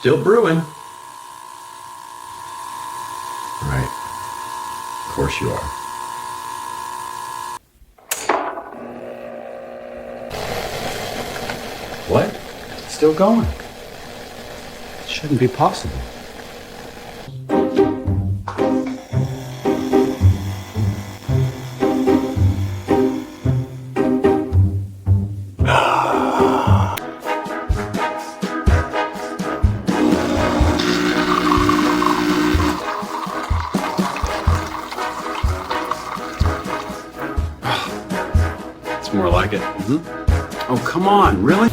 Still brewing. Right. Of course you are. What? It's still going. It shouldn't be possible. It's more like it. Oh, come on, really?